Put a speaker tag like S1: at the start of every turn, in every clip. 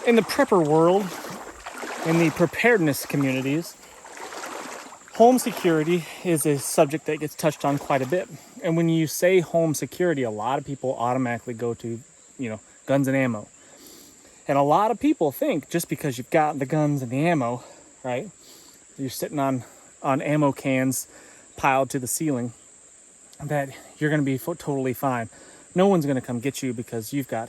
S1: in the prepper world, in the preparedness communities, home security is a subject that gets touched on quite a bit. And when you say home security, a lot of people automatically go to, guns and ammo. And a lot of people think just because you've got the guns and the ammo, right, you're sitting on ammo cans piled to the ceiling, that you're going to be totally fine. No one's going to come get you because you've got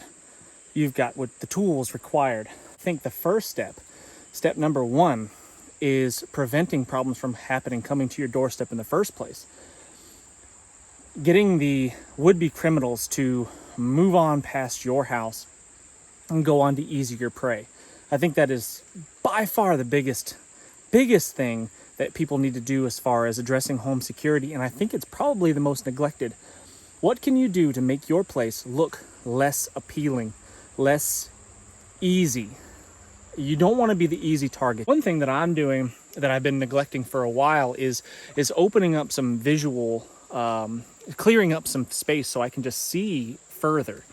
S1: what the tools required. I think the first step number one, is preventing problems from coming to your doorstep in the first place. Getting the would-be criminals to move on past your house and go on to easier prey. I think that is by far the biggest thing that people need to do as far as addressing home security, and I think it's probably the most neglected. What can you do to make your place look less appealing, less easy? You don't want to be the easy target. One thing that I'm doing that I've been neglecting for a while is opening up some visual, clearing up some space so I can just see further.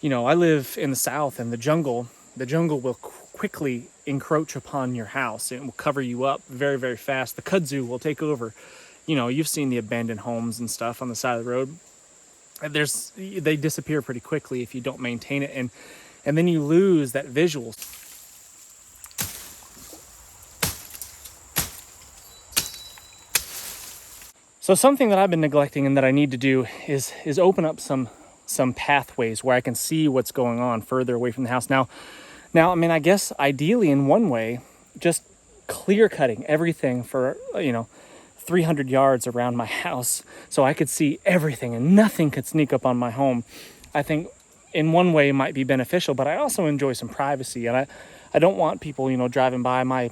S1: I live in the South, and the jungle will quickly encroach upon your house. It will cover you up very, very fast. The kudzu will take over. You've seen the abandoned homes and stuff on the side of the road. They disappear pretty quickly if you don't maintain it, and then you lose that visual. So something that I've been neglecting and that I need to do is open up some pathways where I can see what's going on further away from the house. Now, I mean, I guess ideally in one way, just clear cutting everything for, 300 yards around my house so I could see everything and nothing could sneak up on my home. I think in one way it might be beneficial, but I also enjoy some privacy, and I don't want people, driving by. My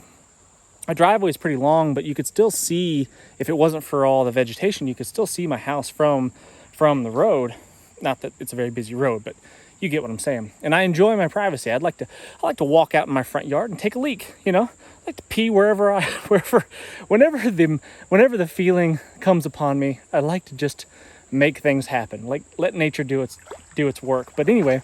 S1: driveway is pretty long, but you could still see, if it wasn't for all the vegetation, you could still see my house from the road. Not that it's a very busy road, but you get what I'm saying. And I enjoy my privacy. I like to walk out in my front yard and take a leak, I like to pee whenever the feeling comes upon me. I like to just make things happen. Like, let nature do its work. But anyway,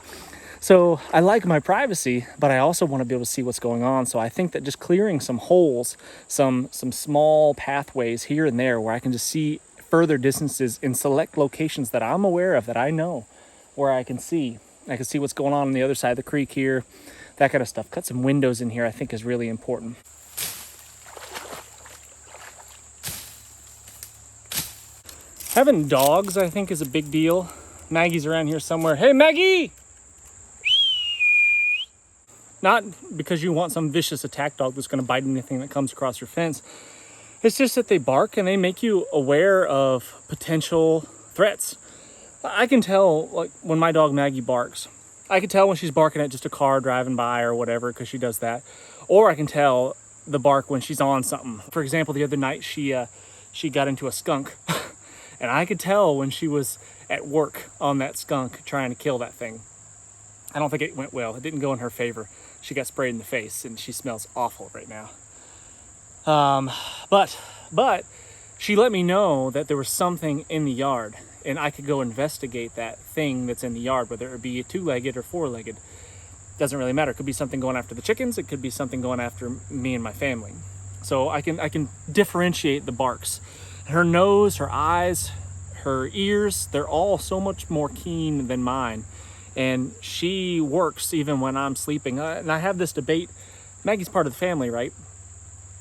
S1: so I like my privacy, but I also want to be able to see what's going on. So I think that just clearing some holes, some small pathways here and there where I can just see further distances in select locations that I'm aware of, that I know, where I can see what's going on the other side of the creek here, that kind of stuff. Cut some windows in here, I think, is really important. Having dogs, I think, is a big deal. Maggie's around here somewhere. Hey, Maggie! Not because you want some vicious attack dog that's going to bite anything that comes across your fence. It's just that they bark and they make you aware of potential threats. I can tell, like, when my dog Maggie barks, I can tell when she's barking at just a car driving by or whatever, because she does that. Or I can tell the bark when she's on something. For example, the other night she got into a skunk, and I could tell when she was at work on that skunk trying to kill that thing. I don't think it went well. It didn't go in her favor. She got sprayed in the face, and she smells awful right now. But she let me know that there was something in the yard, and I could go investigate that thing that's in the yard, whether it be a two-legged or four-legged. Doesn't really matter. It could be something going after the chickens. It could be something going after me and my family. So I can differentiate the barks. Her nose, her eyes, her ears, they're all so much more keen than mine. And she works even when I'm sleeping. And I have this debate. Maggie's part of the family, right?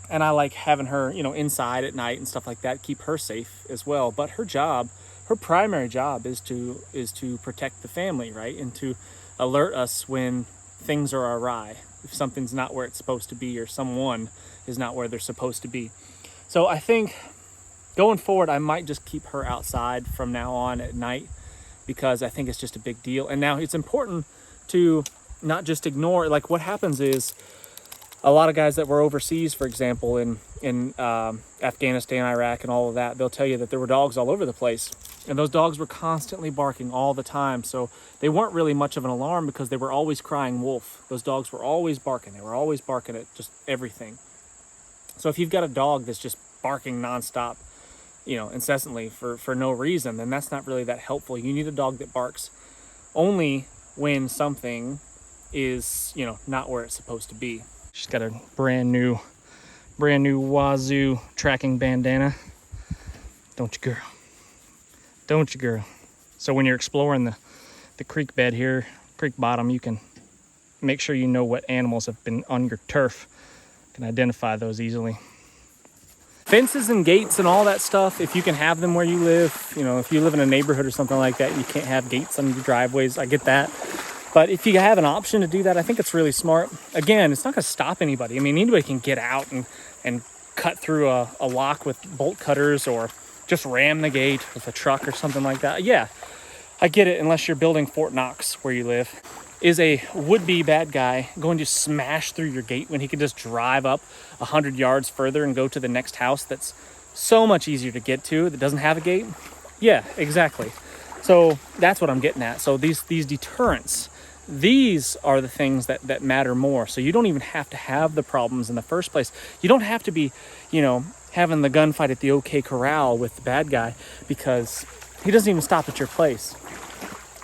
S1: And I like having her, inside at night and stuff like that, keep her safe as well. But her primary job is to protect the family, right? And to alert us when things are awry, if something's not where it's supposed to be, or someone is not where they're supposed to be. So I think going forward, I might just keep her outside from now on at night, because I think it's just a big deal. And now it's important to not just ignore, like, what happens is a lot of guys that were overseas, for example, in Afghanistan, Iraq, and all of that, they'll tell you that there were dogs all over the place. And those dogs were constantly barking all the time. So they weren't really much of an alarm, because they were always crying wolf. Those dogs were always barking. They were always barking at just everything. So if you've got a dog that's just barking nonstop, incessantly for no reason, then that's not really that helpful. You need a dog that barks only when something is, you know, not where it's supposed to be. She's got a brand new Wazoo tracking bandana. Don't you, girl? Don't you, girl? So when you're exploring the creek bed here, creek bottom, you can make sure you know what animals have been on your turf. You can identify those easily. Fences and gates and all that stuff, if you can have them where you live, you know, if you live in a neighborhood or something like that, you can't have gates on your driveways. I get that. But if you have an option to do that, I think it's really smart. Again, it's not going to stop anybody. I mean, anybody can get out and cut through a lock with bolt cutters, or just ram the gate with a truck or something like that. Yeah, I get it, unless you're building Fort Knox where you live. Is a would-be bad guy going to smash through your gate when he can just drive up 100 yards further and go to the next house that's so much easier to get to that doesn't have a gate? Yeah, exactly. So that's what I'm getting at. So these deterrents, these are the things that matter more. So you don't even have to have the problems in the first place. You don't have to be, you know, having the gunfight at the OK Corral with the bad guy, because he doesn't even stop at your place.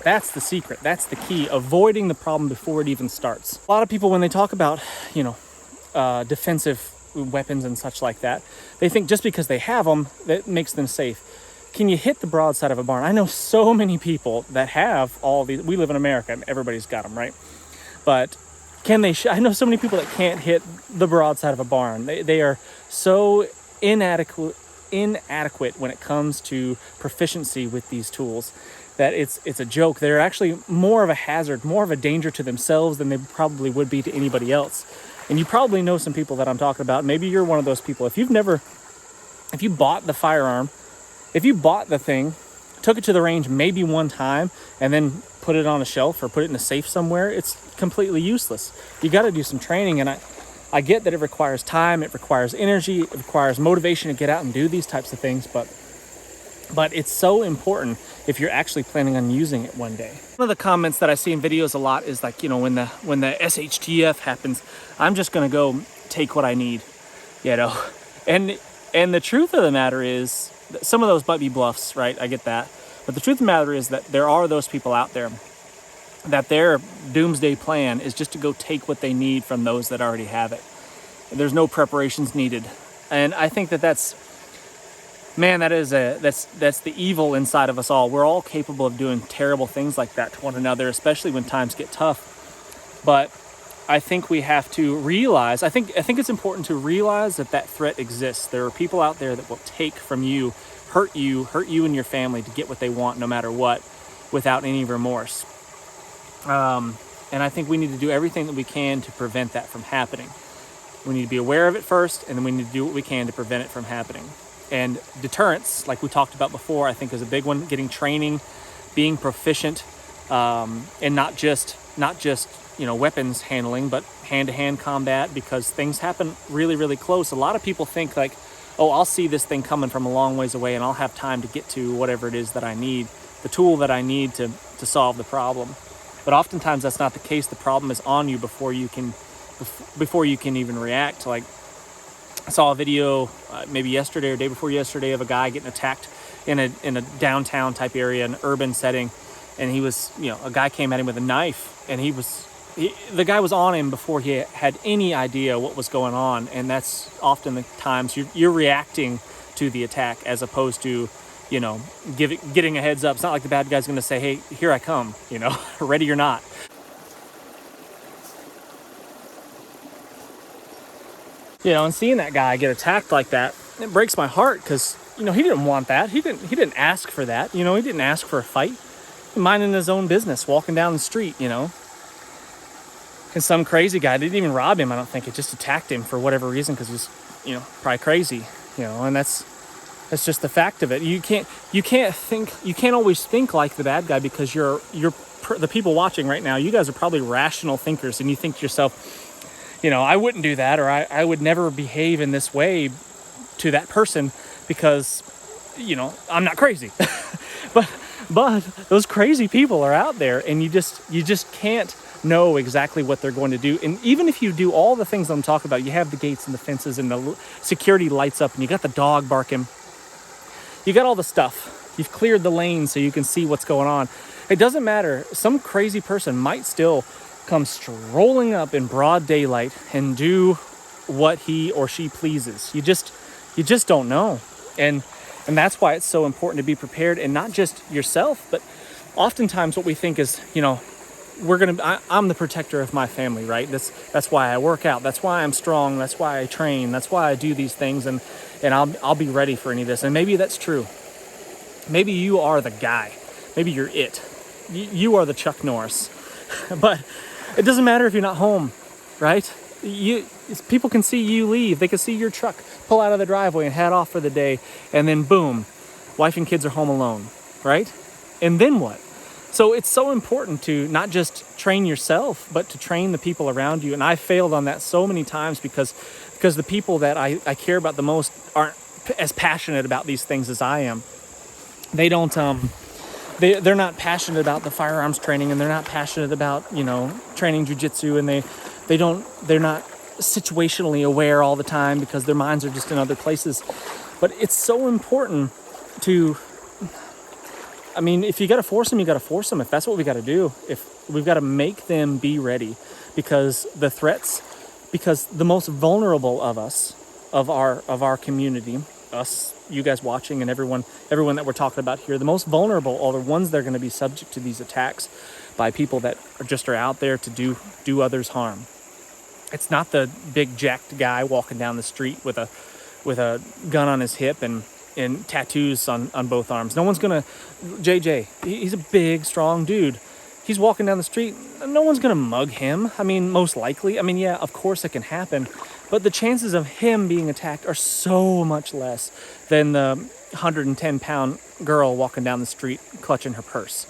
S1: That's the secret. That's the key. Avoiding the problem before it even starts. A lot of people, when they talk about, you know, defensive weapons and such like that, they think just because they have them, that makes them safe. Can you hit the broadside of a barn? I know so many people that have all these. We live in America, and everybody's got them, right? But can they? I know so many people that can't hit the broadside of a barn. They are so inadequate when it comes to proficiency with these tools that it's a joke. They're actually more of a hazard, more of a danger to themselves than they probably would be to anybody else. And you probably know some people that I'm talking about. Maybe you're one of those people. If you bought the firearm, if you bought the thing, took it to the range maybe one time, and then put it on a shelf or put it in a safe somewhere, it's completely useless. You got to do some training, and I get that it requires time, it requires energy, it requires motivation to get out and do these types of things, but it's so important if you're actually planning on using it one day. One of the comments that I see in videos a lot is like, you know, when the SHTF happens, I'm just gonna go take what I need, you know. And the truth of the matter is, some of those might be bluffs, right? I get that. But the truth of the matter is that there are those people out there that their doomsday plan is just to go take what they need from those that already have it. There's no preparations needed. And I think that's the evil inside of us all. We're all capable of doing terrible things like that to one another, especially when times get tough. But I think we have to realize, I think it's important to realize that threat exists. There are people out there that will take from you, hurt you and your family to get what they want no matter what, without any remorse. And I think we need to do everything that we can to prevent that from happening. We need to be aware of it first, and then we need to do what we can to prevent it from happening. And deterrence, like we talked about before, I think is a big one. Getting training, being proficient, and not just you know, weapons handling, but hand-to-hand combat, because things happen really, really close. A lot of people think like, oh, I'll see this thing coming from a long ways away and I'll have time to get to whatever it is that I need, the tool that I need to solve the problem. But oftentimes that's not the case. The problem is on you before you can even react. Like, I saw a video maybe yesterday or day before yesterday of a guy getting attacked in a downtown type area, an urban setting, and he was, you know, a guy came at him with a knife, and the guy was on him before he had any idea what was going on. And that's often the times you're reacting to the attack as opposed to, you know, getting a heads up. It's not like the bad guy's going to say, hey, here I come, you know, ready or not. You know, and seeing that guy get attacked like that, it breaks my heart, because, you know, he didn't want that. He didn't ask for that. You know, he didn't ask for a fight. Minding his own business, walking down the street, you know. And some crazy guy didn't even rob him, I don't think. It just attacked him for whatever reason, because he's, you know, probably crazy, you know. And that's just the fact of it. You can't always think like the bad guy, because you're the people watching right now, you guys are probably rational thinkers, and you think to yourself, you know, I wouldn't do that, or I would never behave in this way to that person because, you know, I'm not crazy. But those crazy people are out there, and you just can't know exactly what they're going to do. And even if you do all the things I'm talking about, you have the gates and the fences and the security lights up, and you got the dog barking, you got all the stuff, you've cleared the lane so you can see what's going on. It doesn't matter. Some crazy person might still come strolling up in broad daylight and do what he or she pleases. You just don't know. And that's why it's so important to be prepared, and not just yourself, but oftentimes what we think is, I'm the protector of my family, right? That's why I work out. That's why I'm strong. That's why I train. That's why I do these things, and I'll be ready for any of this. And maybe that's true. Maybe you are the guy. Maybe you're it. You are the Chuck Norris. But it doesn't matter if you're not home, right? People can see you leave. They can see your truck pull out of the driveway and head off for the day, and then boom, wife and kids are home alone, right? And then what? So it's so important to not just train yourself, but to train the people around you. And I failed on that so many times because the people that I care about the most aren't as passionate about these things as I am. They don't they're not passionate about the firearms training, and they're not passionate about, training jujitsu, and they're not situationally aware all the time because their minds are just in other places. But it's so important to, if you got to force them, you got to force them. If that's what we got to do, if we've got to make them be ready, because the most vulnerable of us, of our community, us, you guys watching, and everyone that we're talking about here, the most vulnerable are the ones that are going to be subject to these attacks by people that are out there to do others harm. It's not the big jacked guy walking down the street with a gun on his hip and tattoos on both arms. No one's gonna. JJ, he's a big, strong dude. He's walking down the street. No one's gonna mug him. Most likely. Yeah, of course it can happen, but the chances of him being attacked are so much less than the 110-pound girl walking down the street clutching her purse.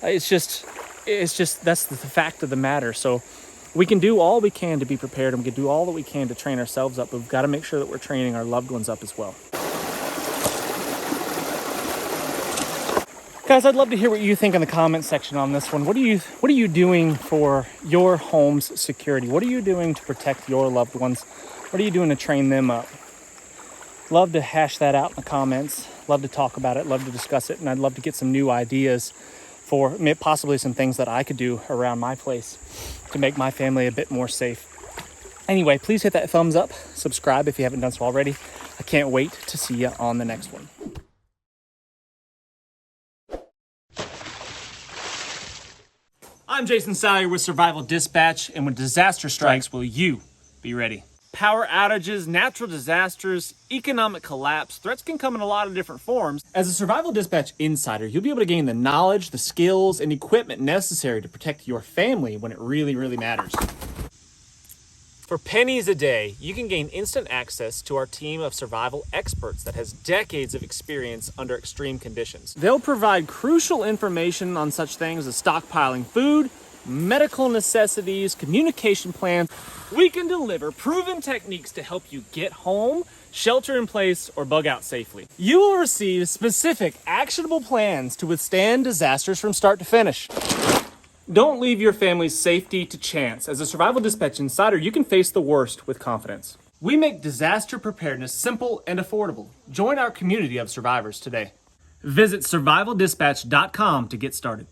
S1: It's just that's the fact of the matter. So we can do all we can to be prepared, and we can do all that we can to train ourselves up, but we've got to make sure that we're training our loved ones up as well. Guys, I'd love to hear what you think in the comment section on this one. What are you doing for your home's security? What are you doing to protect your loved ones? What are you doing to train them up? Love to hash that out in the comments. Love to talk about it. Love to discuss it. And I'd love to get some new ideas for possibly some things that I could do around my place to make my family a bit more safe. Anyway, please hit that thumbs up. Subscribe if you haven't done so already. I can't wait to see you on the next one. I'm Jason Salyer with Survival Dispatch, and when disaster strikes, will you be ready? Power outages, natural disasters, economic collapse, threats can come in a lot of different forms. As a Survival Dispatch insider, you'll be able to gain the knowledge, the skills, and equipment necessary to protect your family when it really, really matters. For pennies a day, you can gain instant access to our team of survival experts that has decades of experience under extreme conditions. They'll provide crucial information on such things as stockpiling food, medical necessities, communication plans. We can deliver proven techniques to help you get home, shelter in place, or bug out safely. You will receive specific, actionable plans to withstand disasters from start to finish. Don't leave your family's safety to chance. As a Survival Dispatch insider, you can face the worst with confidence. We make disaster preparedness simple and affordable. Join our community of survivors today. Visit survivaldispatch.com to get started.